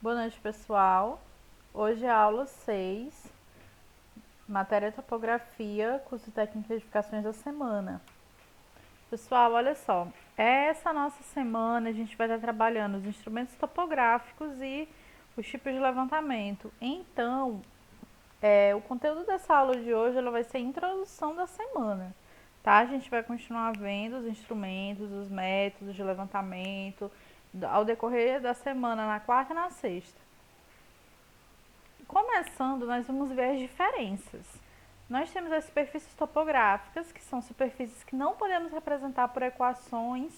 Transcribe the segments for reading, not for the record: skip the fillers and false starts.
Boa noite, pessoal. Hoje é a aula 6, matéria topografia, curso técnico de edificações da semana. Pessoal, olha só, essa nossa semana a gente vai estar trabalhando os instrumentos topográficos e os tipos de levantamento. Então, o conteúdo dessa aula de hoje ela vai ser a introdução da semana, tá? A gente vai continuar vendo os instrumentos, os métodos de levantamento ao decorrer da semana, na quarta e na sexta. Começando, nós vamos ver as diferenças. Nós temos as superfícies topográficas, que são superfícies que não podemos representar por equações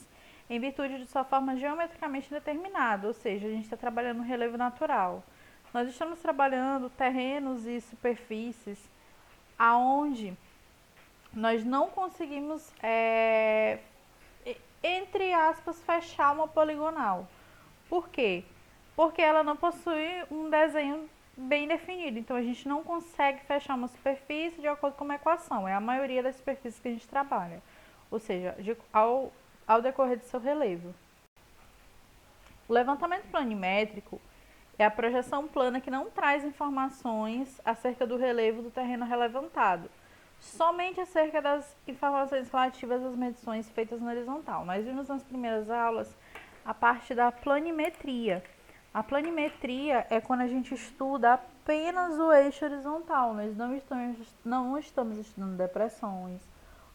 em virtude de sua forma geometricamente determinada, ou seja, a gente está trabalhando no relevo natural. Nós estamos trabalhando terrenos e superfícies aonde nós não conseguimos, entre aspas, fechar uma poligonal. Por quê? Porque ela não possui um desenho bem definido. Então a gente não consegue fechar uma superfície de acordo com uma equação. É a maioria das superfícies que a gente trabalha. Ou seja, ao decorrer do seu relevo. O levantamento planimétrico é a projeção plana que não traz informações acerca do relevo do terreno relevantado, somente acerca das informações relativas às medições feitas na horizontal. Nós vimos nas primeiras aulas a parte da planimetria. A planimetria é quando a gente estuda apenas o eixo horizontal. Nós não estamos estudando depressões,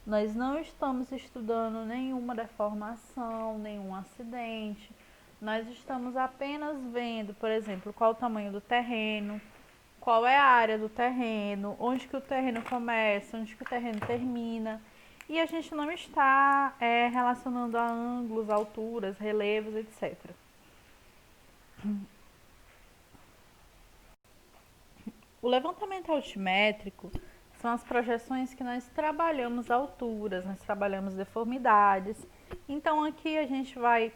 nós não estamos estudando nenhuma deformação, nenhum acidente. Nós estamos apenas vendo, por exemplo, qual o tamanho do terreno, qual é a área do terreno, onde que o terreno começa, onde que o terreno termina. E a gente não está relacionando a ângulos, alturas, relevos, etc. O levantamento altimétrico são as projeções que nós trabalhamos alturas, nós trabalhamos deformidades. Então aqui a gente vai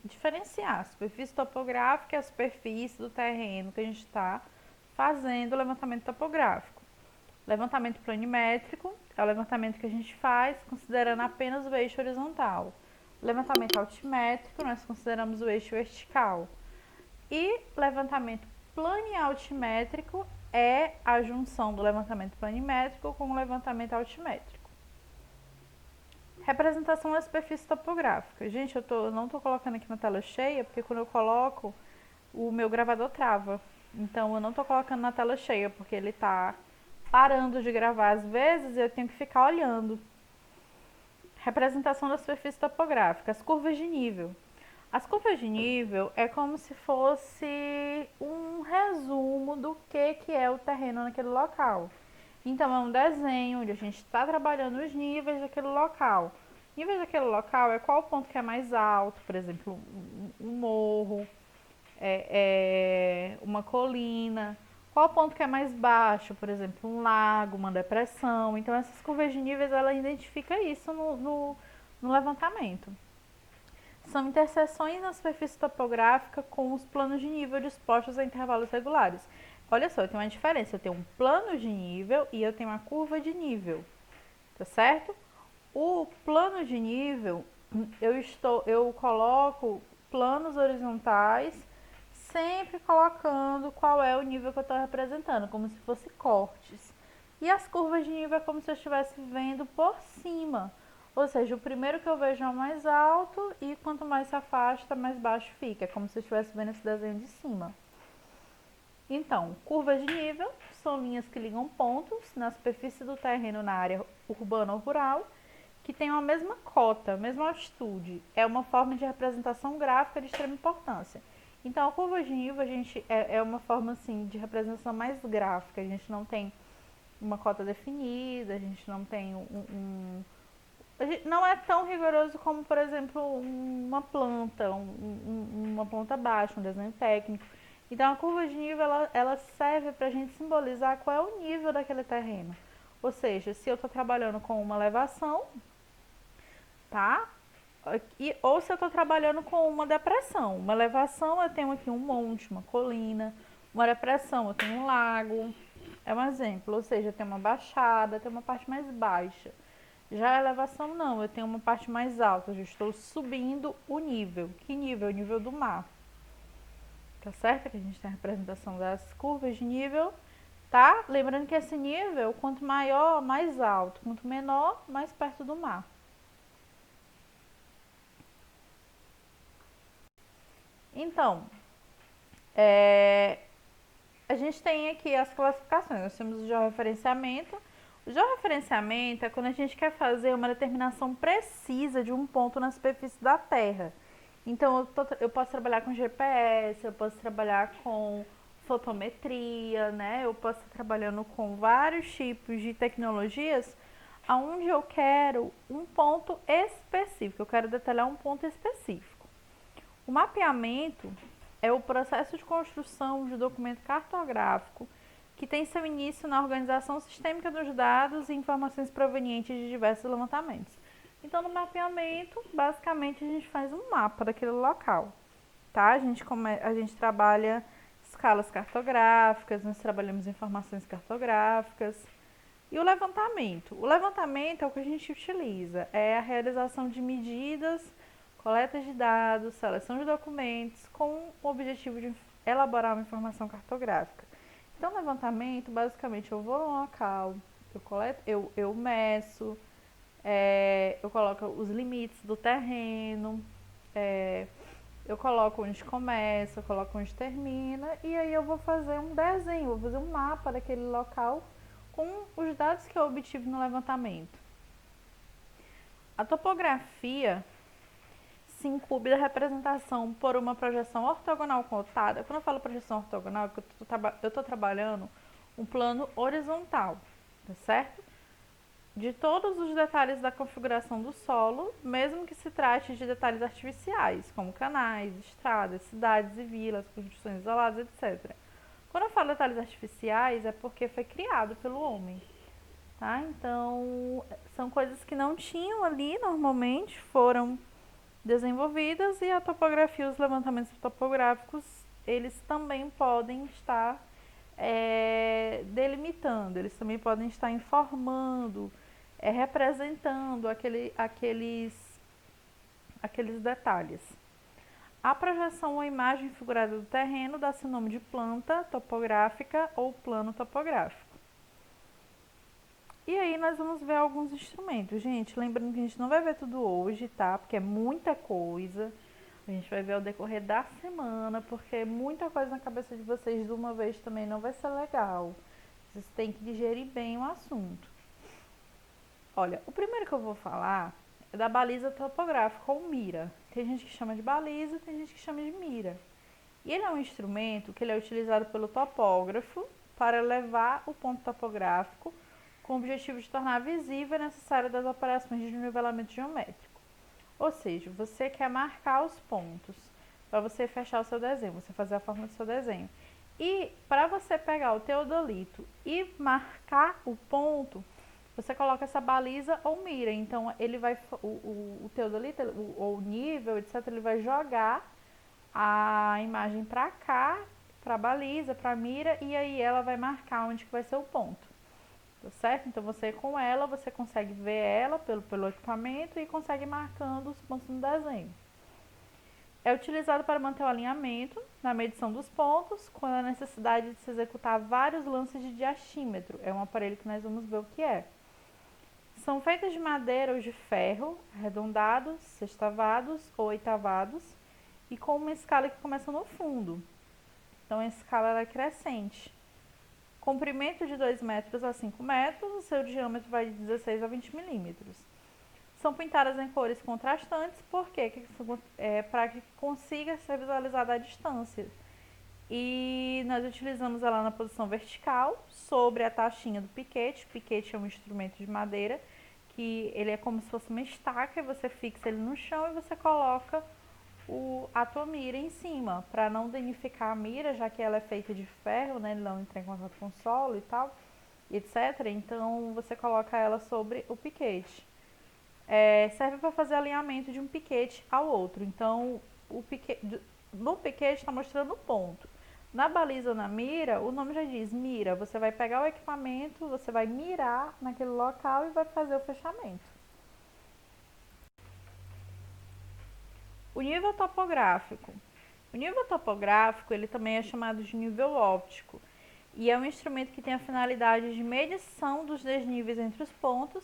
diferenciar a superfície topográfica e a superfície do terreno que a gente está fazendo o levantamento topográfico. Levantamento planimétrico é o levantamento que a gente faz considerando apenas o eixo horizontal. Levantamento altimétrico, nós consideramos o eixo vertical. E levantamento planialtimétrico é a junção do levantamento planimétrico com o levantamento altimétrico. Representação da superfície topográfica. Gente, eu não estou colocando aqui na tela cheia, porque quando eu coloco, o meu gravador trava. Então, eu não estou colocando na tela cheia, porque ele está parando de gravar às vezes e eu tenho que ficar olhando. Representação da superfície topográfica. As curvas de nível. As curvas de nível é como se fosse um resumo do que é o terreno naquele local. Então, é um desenho onde a gente está trabalhando os níveis daquele local. Níveis daquele local é qual ponto que é mais alto, por exemplo, um morro, uma colina. Qual ponto que é mais baixo, por exemplo, um lago, uma depressão. Então, essas curvas de níveis, ela identifica isso no levantamento. São interseções na superfície topográfica com os planos de nível dispostos a intervalos regulares. Olha só, eu tenho uma diferença. Eu tenho um plano de nível e eu tenho uma curva de nível, tá certo? O plano de nível, eu coloco planos horizontais, sempre colocando qual é o nível que eu estou representando, como se fosse cortes. E as curvas de nível é como se eu estivesse vendo por cima. Ou seja, o primeiro que eu vejo é o mais alto e quanto mais se afasta, mais baixo fica. É como se eu estivesse vendo esse desenho de cima. Então, curvas de nível são linhas que ligam pontos na superfície do terreno na área urbana ou rural que tem a mesma cota, a mesma altitude. É uma forma de representação gráfica de extrema importância. Então, a curva de nível é uma forma assim, de representação mais gráfica. A gente não tem uma cota definida, a gente não tem não é tão rigoroso como, por exemplo, uma planta, uma planta baixa, um desenho técnico. Então, a curva de nível ela serve para a gente simbolizar qual é o nível daquele terreno. Ou seja, se eu estou trabalhando com uma elevação, tá? Ou se eu estou trabalhando com uma depressão. Uma elevação, eu tenho aqui um monte, uma colina. Uma depressão, eu tenho um lago. É um exemplo. Ou seja, eu tenho uma baixada, eu tenho uma parte mais baixa. Já a elevação não, eu tenho uma parte mais alta, eu estou subindo o nível. Que nível? O nível do mar. tá certo? Que a gente tem a representação das curvas de nível, tá? Lembrando que esse nível, quanto maior, mais alto, quanto menor, mais perto do mar. Então, a gente tem aqui as classificações. Nós temos o georreferenciamento. O georreferenciamento é quando a gente quer fazer uma determinação precisa de um ponto na superfície da Terra. Então, eu posso trabalhar com GPS, eu posso trabalhar com fotometria, né? Eu posso estar trabalhando com vários tipos de tecnologias onde eu quero um ponto específico, eu quero detalhar um ponto específico. O mapeamento é o processo de construção de documento cartográfico que tem seu início na organização sistêmica dos dados e informações provenientes de diversos levantamentos. Então, no mapeamento, basicamente, a gente faz um mapa daquele local, tá? A gente trabalha escalas cartográficas, nós trabalhamos informações cartográficas. E o levantamento? O levantamento é o que a gente utiliza, é a realização de medidas, coleta de dados, seleção de documentos, com o objetivo de elaborar uma informação cartográfica. Então, levantamento, basicamente, eu vou no local, eu meço, eu coloco os limites do terreno, eu coloco onde começa, eu coloco onde termina, e aí eu vou fazer um desenho, vou fazer um mapa daquele local com os dados que eu obtive no levantamento. A topografia se incube da representação por uma projeção ortogonal cotada. Quando eu falo projeção ortogonal, eu estou trabalhando um plano horizontal, tá certo? De todos os detalhes da configuração do solo, mesmo que se trate de detalhes artificiais, como canais, estradas, cidades e vilas, construções isoladas, etc. Quando eu falo detalhes artificiais, é porque foi criado pelo homem, tá? Então, são coisas que não tinham ali normalmente, foram desenvolvidas, e a topografia, os levantamentos topográficos, eles também podem estar delimitando, eles também podem estar informando, representando aqueles detalhes. A projeção ou imagem figurada do terreno dá-se o nome de planta topográfica ou plano topográfico. E aí nós vamos ver alguns instrumentos. Gente, lembrando que a gente não vai ver tudo hoje, tá? Porque é muita coisa. A gente vai ver ao decorrer da semana, porque muita coisa na cabeça de vocês de uma vez também não vai ser legal. Vocês têm que digerir bem o assunto. Olha, o primeiro que eu vou falar é da baliza topográfica ou mira. Tem gente que chama de baliza, tem gente que chama de mira. E ele é um instrumento que ele é utilizado pelo topógrafo para levar o ponto topográfico com o objetivo de tornar visível e necessário das operações de nivelamento geométrico. Ou seja, você quer marcar os pontos para você fechar o seu desenho, você fazer a forma do seu desenho. E para você pegar o teodolito e marcar o ponto, você coloca essa baliza ou mira. Então, ele vai, o teodolito, ou o nível, etc., ele vai jogar a imagem para cá, para a baliza, para a mira, e aí ela vai marcar onde que vai ser o ponto. Tá certo? Então, você com ela, você consegue ver ela pelo equipamento e consegue ir marcando os pontos no desenho. É utilizado para manter o alinhamento na medição dos pontos, quando há necessidade de se executar vários lances de diastímetro. É um aparelho que nós vamos ver o que é. São feitas de madeira ou de ferro, arredondados, sextavados ou oitavados, e com uma escala que começa no fundo. Então, a escala é crescente. Comprimento de 2 metros a 5 metros, o seu diâmetro vai de 16 a 20 milímetros. São pintadas em cores contrastantes, porque para que consiga ser visualizada a distância. E nós utilizamos ela na posição vertical, sobre a taxinha do piquete. O piquete é um instrumento de madeira, que ele é como se fosse uma estaca, e você fixa ele no chão e você coloca a tua mira em cima, para não danificar a mira, já que ela é feita de ferro, né, ele não entra em contato com o solo e tal, etc. Então, você coloca ela sobre o piquete. Serve para fazer alinhamento de um piquete ao outro. Então, no piquete está mostrando o ponto. Na baliza ou na mira, o nome já diz mira. Você vai pegar o equipamento, você vai mirar naquele local e vai fazer o fechamento. O nível topográfico O nível topográfico, ele também é chamado de nível óptico, e é um instrumento que tem a finalidade de medição dos desníveis entre os pontos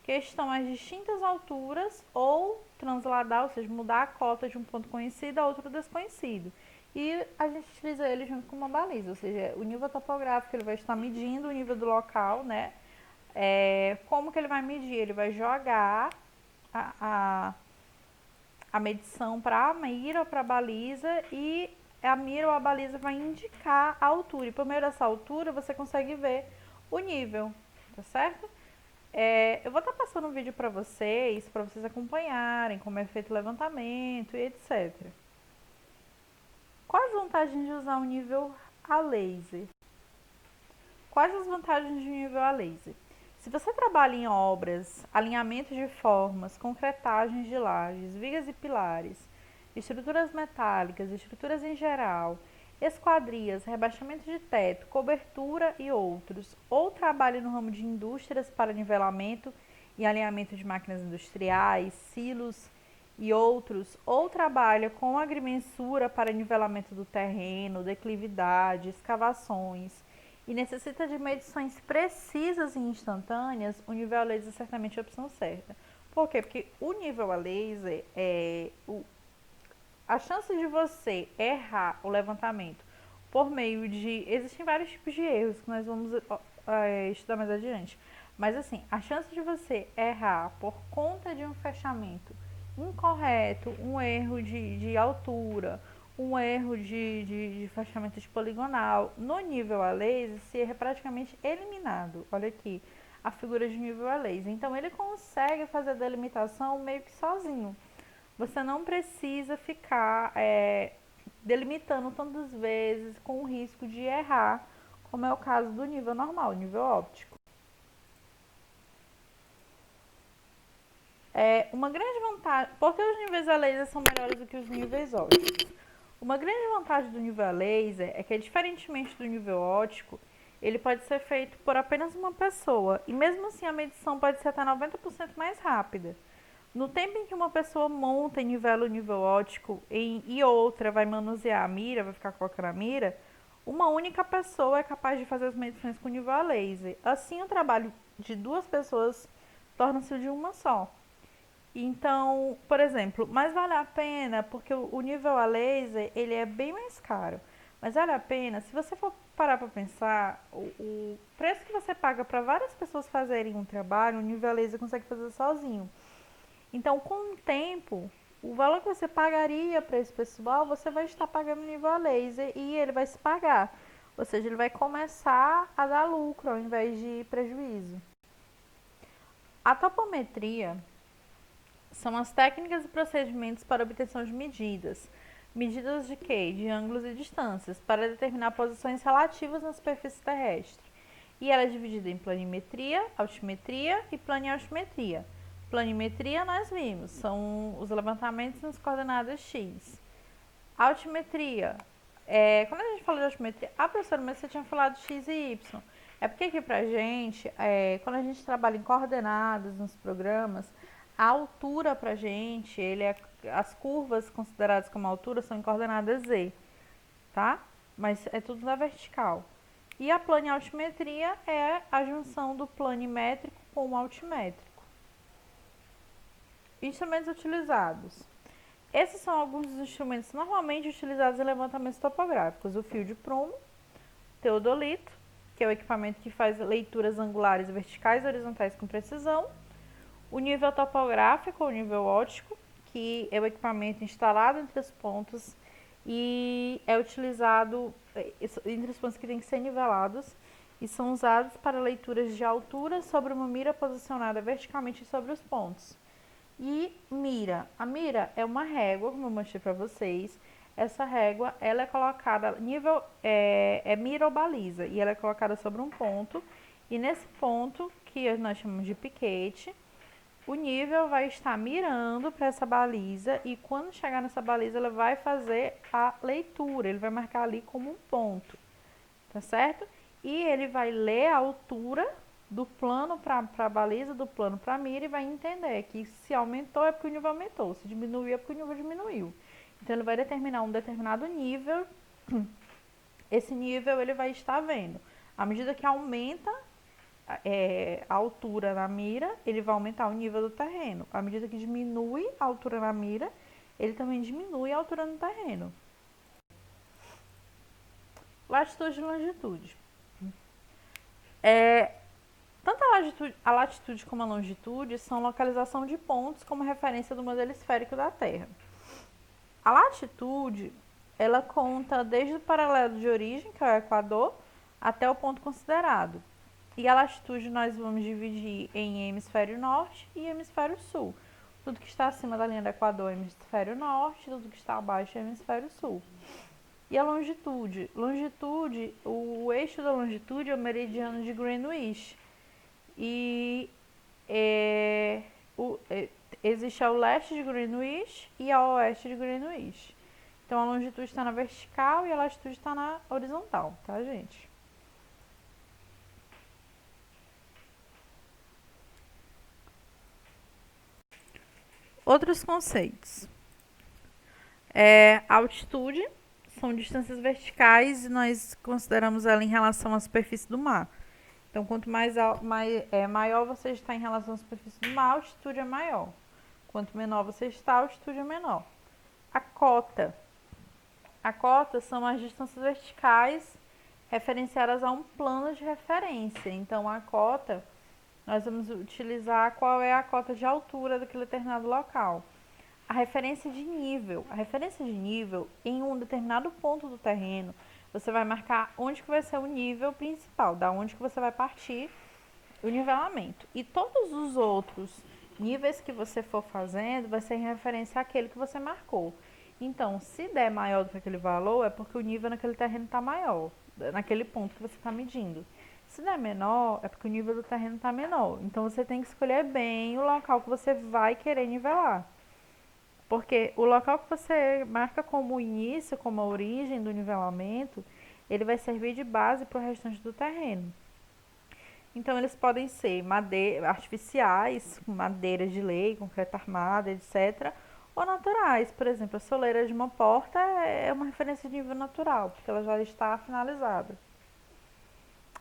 que estão às distintas alturas ou transladar, ou seja, mudar a cota de um ponto conhecido a outro desconhecido. E a gente utiliza ele junto com uma baliza, ou seja, o nível topográfico ele vai estar medindo o nível do local, né? Como que ele vai medir? Ele vai jogar a medição para a mira ou para a baliza, e a mira ou a baliza vai indicar a altura. E por meio dessa altura você consegue ver o nível, tá certo? Eu vou estar passando um vídeo para vocês acompanharem como é feito o levantamento e etc. Quais as vantagens de usar um nível a laser? Quais as vantagens de um nível a laser? Se você trabalha em obras, alinhamento de formas, concretagens de lajes, vigas e pilares, estruturas metálicas, estruturas em geral, esquadrias, rebaixamento de teto, cobertura e outros, ou trabalha no ramo de indústrias para nivelamento e alinhamento de máquinas industriais, silos e outros, ou trabalha com agrimensura para nivelamento do terreno, declividade, escavações, e necessita de medições precisas e instantâneas, o nível a laser certamente é a opção certa. Por quê? Porque o nível a laser, a chance de você errar o levantamento por meio de... Existem vários tipos de erros que nós vamos estudar mais adiante. Mas assim, a chance de você errar por conta de um fechamento incorreto, um erro de altura, um erro de fechamento de poligonal, no nível a laser, se é praticamente eliminado. Olha aqui, a figura de nível a laser. Então, ele consegue fazer a delimitação meio que sozinho. Você não precisa ficar delimitando tantas vezes com o risco de errar, como é o caso do nível normal, nível óptico. Uma grande vantagem... Por que os níveis a laser são melhores do que os níveis ópticos? Uma grande vantagem do nível a laser é que, diferentemente do nível óptico, ele pode ser feito por apenas uma pessoa, e mesmo assim a medição pode ser até 90% mais rápida. No tempo em que uma pessoa monta e nivela o nível óptico e outra vai manusear a mira, vai ficar colocando a mira, uma única pessoa é capaz de fazer as medições com nível a laser. Assim, o trabalho de duas pessoas torna-se de uma só. Então, por exemplo, mas vale a pena, porque o nível a laser, ele é bem mais caro. Mas vale a pena, se você for parar para pensar, o preço que você paga para várias pessoas fazerem um trabalho, o nível a laser consegue fazer sozinho. Então, com o tempo, o valor que você pagaria para esse pessoal, você vai estar pagando nível a laser e ele vai se pagar. Ou seja, ele vai começar a dar lucro ao invés de prejuízo. A topometria são as técnicas e procedimentos para obtenção de medidas. Medidas de quê? De ângulos e distâncias, para determinar posições relativas na superfície terrestre. E ela é dividida em planimetria, altimetria e planialtimetria. Planimetria nós vimos, são os levantamentos nas coordenadas x. Altimetria, quando a gente fala de altimetria, professora, mas você tinha falado x e y. É porque aqui pra gente, quando a gente trabalha em coordenadas nos programas, a altura pra gente, as curvas consideradas como altura são em coordenadas z, tá? Mas é tudo na vertical. E a planialtimetria é a junção do planimétrico com o altimétrico. Instrumentos utilizados. Esses são alguns dos instrumentos normalmente utilizados em levantamentos topográficos. O fio de prumo, teodolito, que é o equipamento que faz leituras angulares, verticais e horizontais com precisão. O nível topográfico, ou nível óptico, que é o equipamento instalado entre os pontos e é utilizado entre os pontos que têm que ser nivelados e são usados para leituras de altura sobre uma mira posicionada verticalmente sobre os pontos. E mira. A mira é uma régua, como eu mostrei para vocês. Essa régua, ela é colocada mira ou baliza, e ela é colocada sobre um ponto. E nesse ponto, que nós chamamos de piquete, o nível vai estar mirando para essa baliza e quando chegar nessa baliza, ela vai fazer a leitura, ele vai marcar ali como um ponto, tá certo? E ele vai ler a altura do plano para a baliza, do plano para a mira e vai entender que se aumentou é porque o nível aumentou, se diminuiu é porque o nível diminuiu. Então, ele vai determinar um determinado nível. Esse nível ele vai estar vendo. À medida que aumenta a altura na mira, ele vai aumentar o nível do terreno. À medida que diminui a altura na mira, ele também diminui a altura no terreno. Latitude e longitude. Tanto a latitude como a longitude são localização de pontos como referência do modelo esférico da Terra. A latitude, ela conta desde o paralelo de origem, que é o Equador, até o ponto considerado. E a latitude nós vamos dividir em hemisfério norte e hemisfério sul. Tudo que está acima da linha do Equador é hemisfério norte, tudo que está abaixo é hemisfério sul. E a longitude? Longitude, o eixo da longitude é o meridiano de Greenwich. E existe ao leste de Greenwich e ao oeste de Greenwich. Então a longitude está na vertical e a latitude está na horizontal, tá, gente? Outros conceitos. Altitude são distâncias verticais e nós consideramos ela em relação à superfície do mar. Então, quanto maior você está em relação à superfície do mar, a altitude é maior. Quanto menor você está, a altitude é menor. A cota. A cota são as distâncias verticais referenciadas a um plano de referência. Então, a cota, nós vamos utilizar qual é a cota de altura daquele determinado local. A referência de nível. A referência de nível, em um determinado ponto do terreno, você vai marcar onde que vai ser o nível principal, da onde que você vai partir o nivelamento. E todos os outros níveis que você for fazendo, vai ser em referência àquele que você marcou. Então, se der maior do que aquele valor, é porque o nível naquele terreno está maior, naquele ponto que você está medindo. Se der menor, é porque o nível do terreno está menor. Então, você tem que escolher bem o local que você vai querer nivelar. Porque o local que você marca como início, como a origem do nivelamento, ele vai servir de base para o restante do terreno. Então, eles podem ser artificiais, com madeira de lei, concreto armado, etc., ou naturais. Por exemplo, a soleira de uma porta é uma referência de nível natural, porque ela já está finalizada.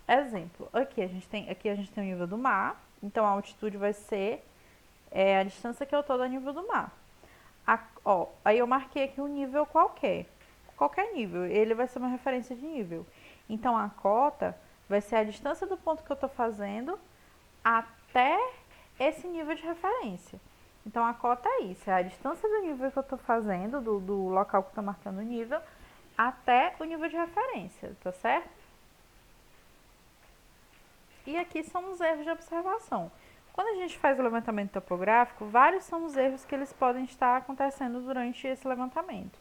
Exemplo, aqui a gente tem o nível do mar, então a altitude vai ser a distância que eu estou do nível do mar. Aí eu marquei aqui um nível qualquer nível, ele vai ser uma referência de nível. Então a cota vai ser a distância do ponto que eu estou fazendo até esse nível de referência. Então a cota é isso, é a distância do nível que eu estou fazendo, do local que eu estou marcando o nível, até o nível de referência, tá certo? E aqui são os erros de observação. Quando a gente faz o levantamento topográfico, vários são os erros que eles podem estar acontecendo durante esse levantamento.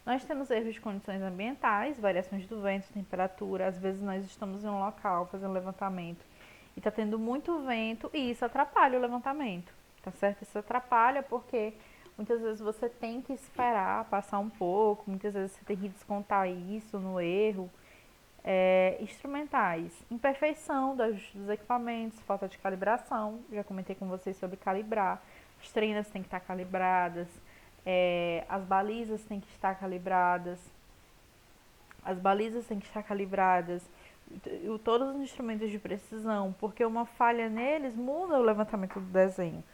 Nós temos erros de condições ambientais, variações do vento, temperatura. Às vezes nós estamos em um local fazendo levantamento e está tendo muito vento e isso atrapalha o levantamento, tá certo? Isso atrapalha porque muitas vezes você tem que esperar passar um pouco, muitas vezes você tem que descontar isso no erro. Instrumentais, imperfeição dos equipamentos, falta de calibração, já comentei com vocês sobre calibrar, as treinas têm que estar calibradas, as balizas têm que estar calibradas, todos os instrumentos de precisão, porque uma falha neles muda o levantamento do desenho.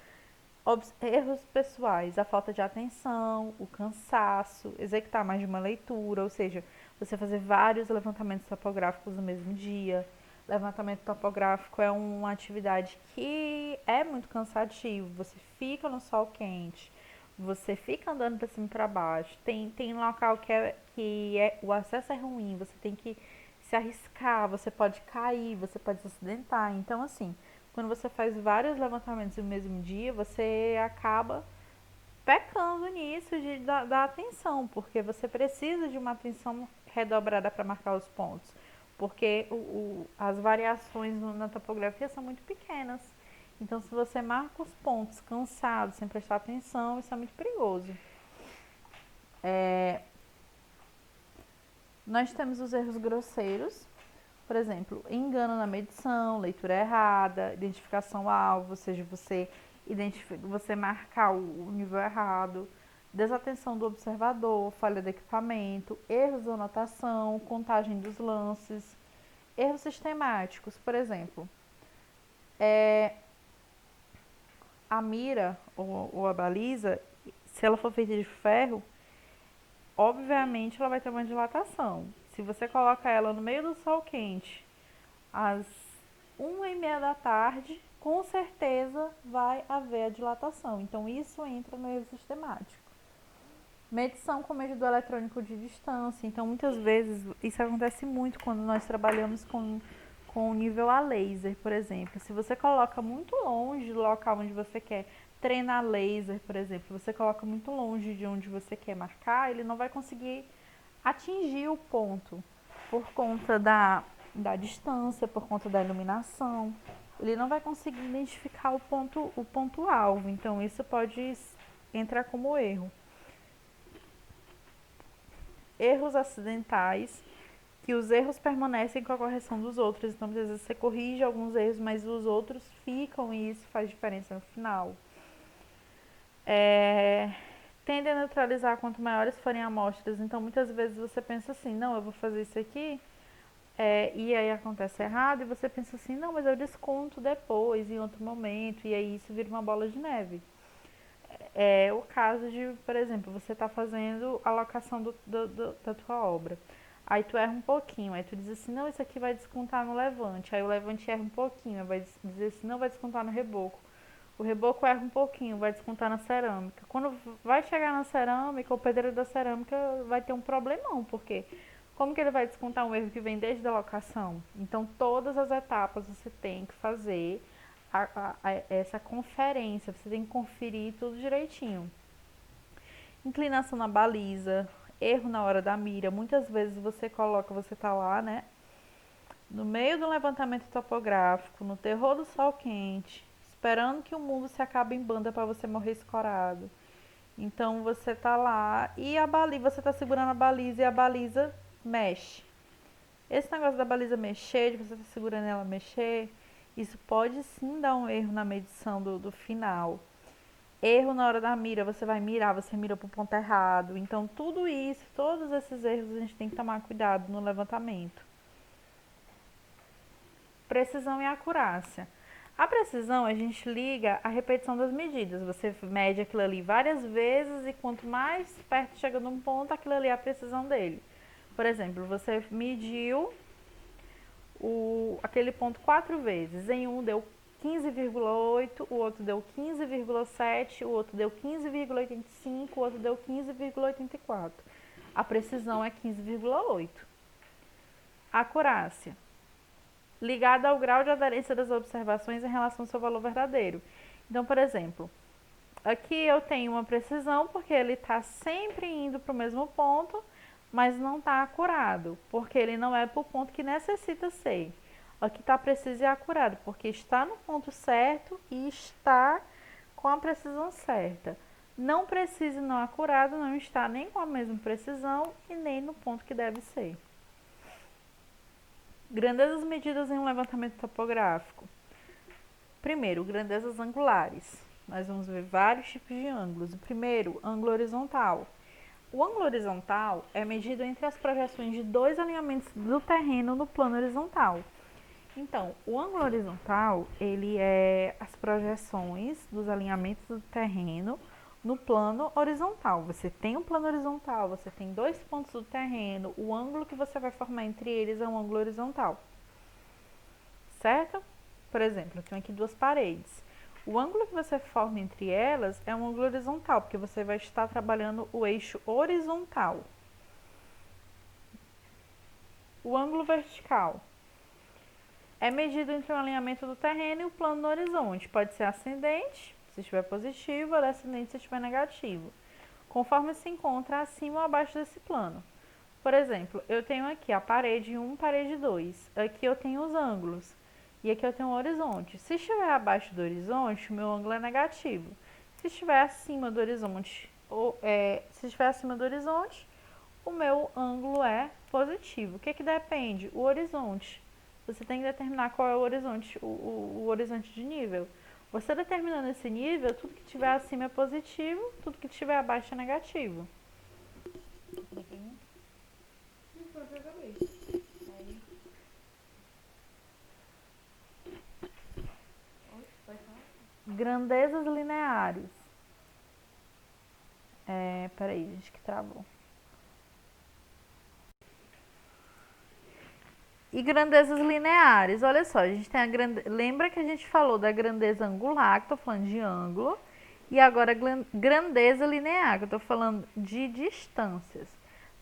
Erros pessoais, a falta de atenção, o cansaço, executar mais de uma leitura, ou seja, você fazer vários levantamentos topográficos no mesmo dia. Levantamento topográfico é uma atividade que é muito cansativo, você fica no sol quente, você fica andando para cima e para baixo, tem local o acesso é ruim, você tem que se arriscar, você pode cair, você pode se acidentar, então assim, quando você faz vários levantamentos no mesmo dia, você acaba pecando nisso da atenção, porque você precisa de uma atenção redobrada para marcar os pontos, porque as variações na topografia são muito pequenas. Então, se você marca os pontos cansado, sem prestar atenção, isso é muito perigoso. Nós temos os erros grosseiros, por exemplo, engano na medição, leitura errada, identificação alvo, ou seja, você marcar o nível errado, desatenção do observador, falha do equipamento, erros da anotação, contagem dos lances, erros sistemáticos, por exemplo, a mira ou a baliza, se ela for feita de ferro, obviamente ela vai ter uma dilatação. Se você coloca ela no meio do sol quente, às 1h30 da tarde, com certeza vai haver a dilatação. Então isso entra no erro sistemático. Medição com medidor eletrônico de distância. Então muitas vezes isso acontece muito quando nós trabalhamos com nível a laser, por exemplo. Se você coloca muito longe do local onde você quer treinar laser, por exemplo, você coloca muito longe de onde você quer marcar, ele não vai conseguir atingir o ponto por conta da distância, por conta da iluminação. Ele não vai conseguir identificar o ponto alvo. Então isso pode entrar como erro. Erros acidentais, que os erros permanecem com a correção dos outros. Então, às vezes você corrige alguns erros, mas os outros ficam e isso faz diferença no final. Tende a neutralizar quanto maiores forem amostras. Então, muitas vezes você pensa assim, não, eu vou fazer isso aqui, e aí acontece errado, e você pensa assim, não, mas eu desconto depois, em outro momento, e aí isso vira uma bola de neve. É o caso de, por exemplo, você está fazendo a locação da tua obra. Aí tu erra um pouquinho, aí tu diz assim, não, isso aqui vai descontar no levante. Aí o levante erra um pouquinho, vai dizer assim, não, vai descontar no reboco. O reboco erra um pouquinho, vai descontar na cerâmica. Quando vai chegar na cerâmica, o pedreiro da cerâmica vai ter um problemão, porque como que ele vai descontar um erro que vem desde a locação? Então, todas as etapas você tem que fazer essa conferência, você tem que conferir tudo direitinho. Inclinação na baliza, erro na hora da mira. Muitas vezes você tá lá, né? No meio do levantamento topográfico, no terror do sol quente, esperando que o mundo se acabe em banda para você morrer escorado. Então você tá lá e você tá segurando a baliza e a baliza mexe. Esse negócio da baliza mexer, de você tá segurando ela mexer, isso pode sim dar um erro na medição do final. Erro na hora da mira, você vai mirar, você mira pro ponto errado. Então tudo isso, todos esses erros a gente tem que tomar cuidado no levantamento. Precisão e acurácia. A precisão a gente liga à repetição das medidas. Você mede aquilo ali várias vezes e quanto mais perto chega de um ponto, aquilo ali é a precisão dele. Por exemplo, você mediu aquele ponto 4 vezes. Em um deu 15,8, o outro deu 15,7, o outro deu 15,85, o outro deu 15,84. A precisão é 15,8. Acurácia. Ligada ao grau de aderência das observações em relação ao seu valor verdadeiro. Então, por exemplo, aqui eu tenho uma precisão porque ele está sempre indo para o mesmo ponto, mas não está acurado, porque ele não é para o ponto que necessita ser. Aqui está preciso e acurado, porque está no ponto certo e está com a precisão certa. Não preciso e não acurado não está nem com a mesma precisão e nem no ponto que deve ser. Grandezas medidas em um levantamento topográfico. Primeiro, grandezas angulares. Nós vamos ver vários tipos de ângulos. O primeiro, ângulo horizontal. O ângulo horizontal é medido entre as projeções de dois alinhamentos do terreno no plano horizontal. Então, o ângulo horizontal, ele é as projeções dos alinhamentos do terreno no plano horizontal. Você tem um plano horizontal, você tem dois pontos do terreno, o ângulo que você vai formar entre eles é um ângulo horizontal. Certo? Por exemplo, eu tenho aqui duas paredes. O ângulo que você forma entre elas é um ângulo horizontal, porque você vai estar trabalhando o eixo horizontal. O ângulo vertical é medido entre o alinhamento do terreno e o plano no horizonte. Pode ser ascendente, se estiver positivo, ou descendente, se estiver negativo, conforme se encontra acima ou abaixo desse plano. Por exemplo, eu tenho aqui a parede 1, parede 2. Aqui eu tenho os ângulos. E aqui eu tenho o horizonte. Se estiver abaixo do horizonte, o meu ângulo é negativo. Se estiver acima do horizonte, o meu ângulo é positivo. O que depende? O horizonte. Você tem que determinar qual é o horizonte, o horizonte de nível. Você determinando esse nível, tudo que tiver acima é positivo, tudo que tiver abaixo é negativo. Grandezas lineares. Peraí, gente, que travou. E grandezas lineares, olha só, a gente tem a lembra que a gente falou da grandeza angular, que estou falando de ângulo, e agora grandeza linear, que eu estou falando de distâncias.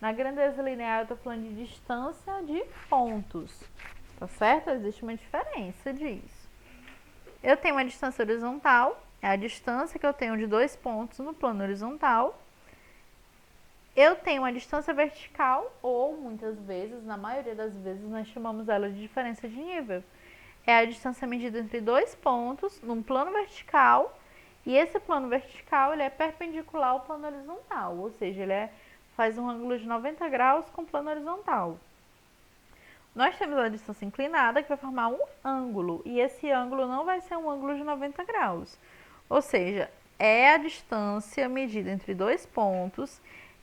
Na grandeza linear eu estou falando de distância de pontos, tá certo? Existe uma diferença disso. Eu tenho uma distância horizontal, é a distância que eu tenho de dois pontos no plano horizontal. Eu tenho uma distância vertical, ou muitas vezes, na maioria das vezes, nós chamamos ela de diferença de nível. É a distância medida entre dois pontos num plano vertical, e esse plano vertical ele é perpendicular ao plano horizontal, ou seja, faz um ângulo de 90 graus com o plano horizontal. Nós temos a distância inclinada que vai formar um ângulo, e esse ângulo não vai ser um ângulo de 90 graus. Ou seja, é a distância medida entre dois pontos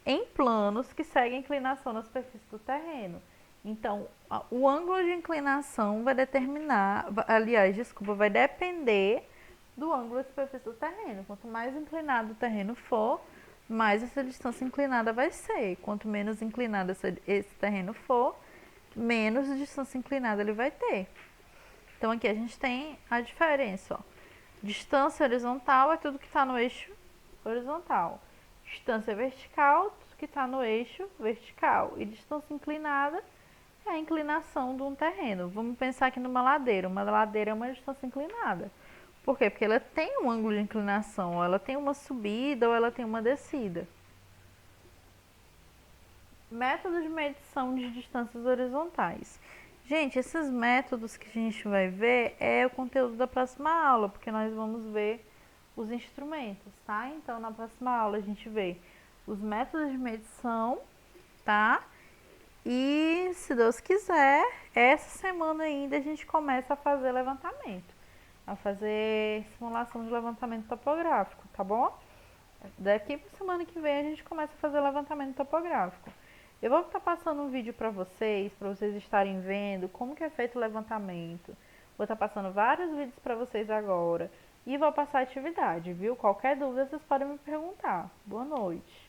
em planos que seguem a inclinação na superfície do terreno. Então, o ângulo de inclinação vai determinar, vai depender do ângulo de superfície do terreno. Quanto mais inclinado o terreno for, mais essa distância inclinada vai ser. Quanto menos inclinado esse terreno for, menos distância inclinada ele vai ter. Então, aqui a gente tem a diferença, ó. Distância horizontal é tudo que está no eixo horizontal. Distância vertical, tudo que está no eixo vertical. E distância inclinada é a inclinação de um terreno. Vamos pensar aqui numa ladeira. Uma ladeira é uma distância inclinada. Por quê? Porque ela tem um ângulo de inclinação, ou ela tem uma subida, ou ela tem uma descida. Método de medição de distâncias horizontais. Gente, esses métodos que a gente vai ver é o conteúdo da próxima aula, porque nós vamos ver os instrumentos, tá? Então, na próxima aula a gente vê os métodos de medição, tá? E, se Deus quiser, essa semana ainda a gente começa a fazer levantamento, a fazer simulação de levantamento topográfico, tá bom? Daqui para semana que vem a gente começa a fazer levantamento topográfico. Eu vou estar passando um vídeo para vocês estarem vendo como que é feito o levantamento. Vou estar passando vários vídeos para vocês agora e vou passar atividade, viu? Qualquer dúvida vocês podem me perguntar. Boa noite.